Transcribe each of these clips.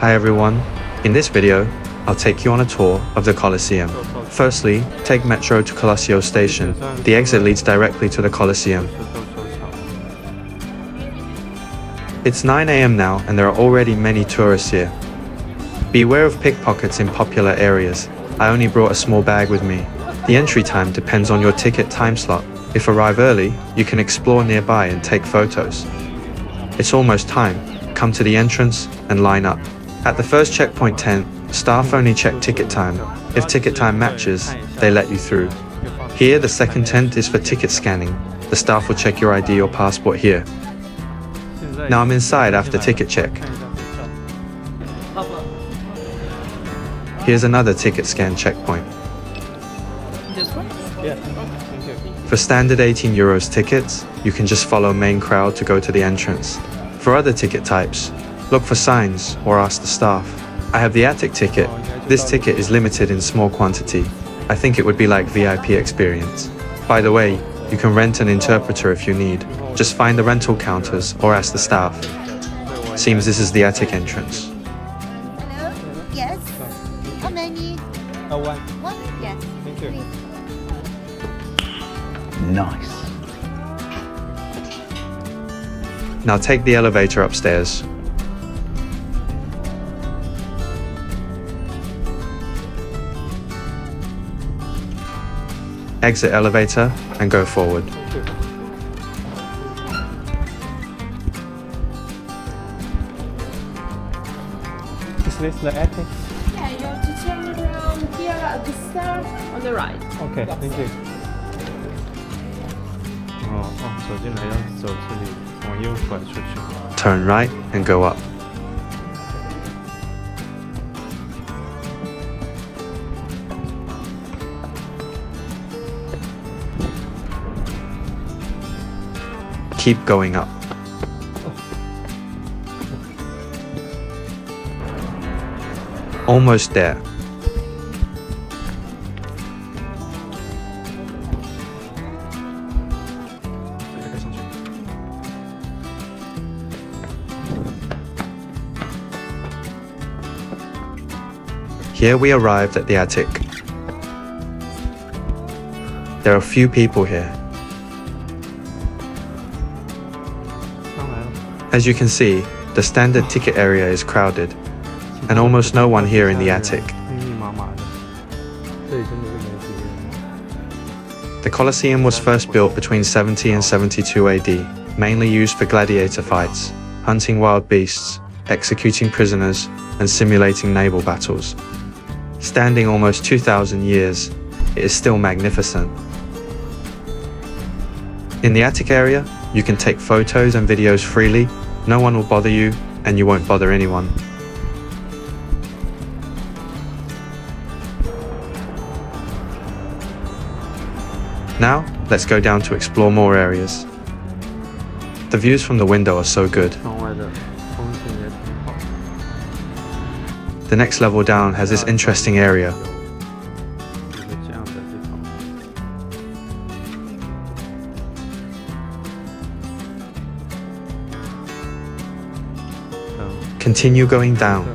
Hi everyone, in this video, I'll take you on a tour of the Colosseum. Firstly, take metro to Colosseum station. The exit leads directly to the Colosseum. It's 9 AM now and there are already many tourists here. Beware of pickpockets in popular areas. I only brought a small bag with me. The entry time depends on your ticket time slot. If arrive early, you can explore nearby and take photos. It's almost time. Come to the entrance and line up. At the first checkpoint tent, staff only check ticket time. If ticket time matches, they let you through. Here, the second tent is for ticket scanning. The staff will check your ID or passport here. Now I'm inside after ticket check. Here's another ticket scan checkpoint. For standard €18 tickets, you can just follow main crowd to go to the entrance. For other ticket types, look for signs or ask the staff. I have the attic ticket. This ticket is limited in small quantity. I think it would be like VIP experience. By the way, you can rent an interpreter if you need. Just find the rental counters or ask the staff. Seems this is the attic entrance. Hello? Yes. How many? One. One? Yes. Thank you. Please. Nice. Now take the elevator upstairs. Exit elevator and go forward. Is this the attic? Yeah, you have to turn around here at the start on the right. Okay, thank you. 走进来要走这里，往右拐出去。 Turn right and go up. Keep going up. Almost there. Here we arrived at the attic. There are few people here. As you can see, the standard ticket area is crowded, and almost no one here in the attic. The Colosseum was first built between 70 and 72 AD, mainly used for gladiator fights, hunting wild beasts, executing prisoners, and simulating naval battles. Standing almost 2,000 years, it is still magnificent. In the attic area, you can take photos and videos freely. No one will bother you, and you won't bother anyone. Now, let's go down to explore more areas. The views from the window are so good. The next level down has this interesting area. Continue going down.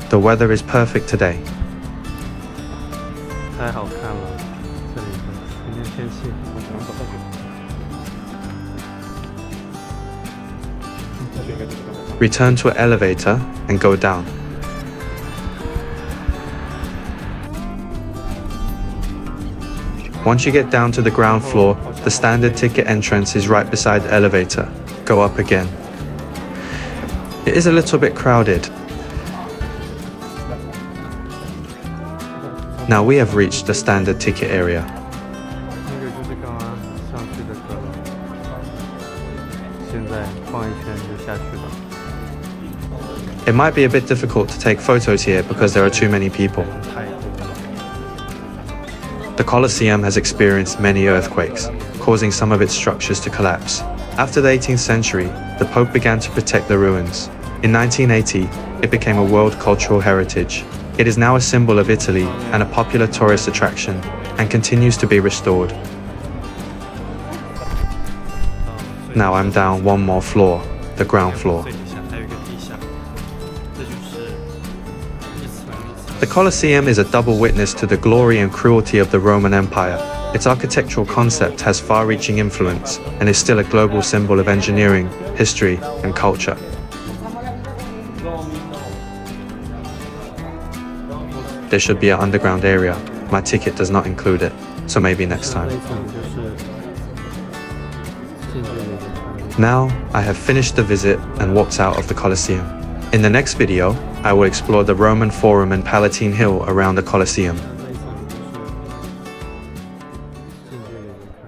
The weather is perfect today. 太好看了，这里今天天气。 Return to an elevator and go down. Once you get down to the ground floor, the standard ticket entrance is right beside the elevator. Go up again. It is a little bit crowded. Now we have reached the standard ticket area. It might be a bit difficult to take photos here because there are too many people. The Colosseum has experienced many earthquakes, causing some of its structures to collapse. After the 18th century, the Pope began to protect the ruins. In 1980, it became a World Cultural Heritage. It is now a symbol of Italy and a popular tourist attraction, and continues to be restored. Now I'm down one more floor, the ground floor. 最底下还有一个地下，这就是一层。 The Colosseum is a double witness to the glory and cruelty of the Roman Empire. Its architectural concept has far-reaching influence and is still a global symbol of engineering, history, and culture. There should be an underground area. My ticket does not include it, so maybe next time. 这一层就是进去的一个 Now, I have finished the visit and walked out of the Colosseum. In the next video, I will explore the Roman Forum and Palatine Hill around the Colosseum.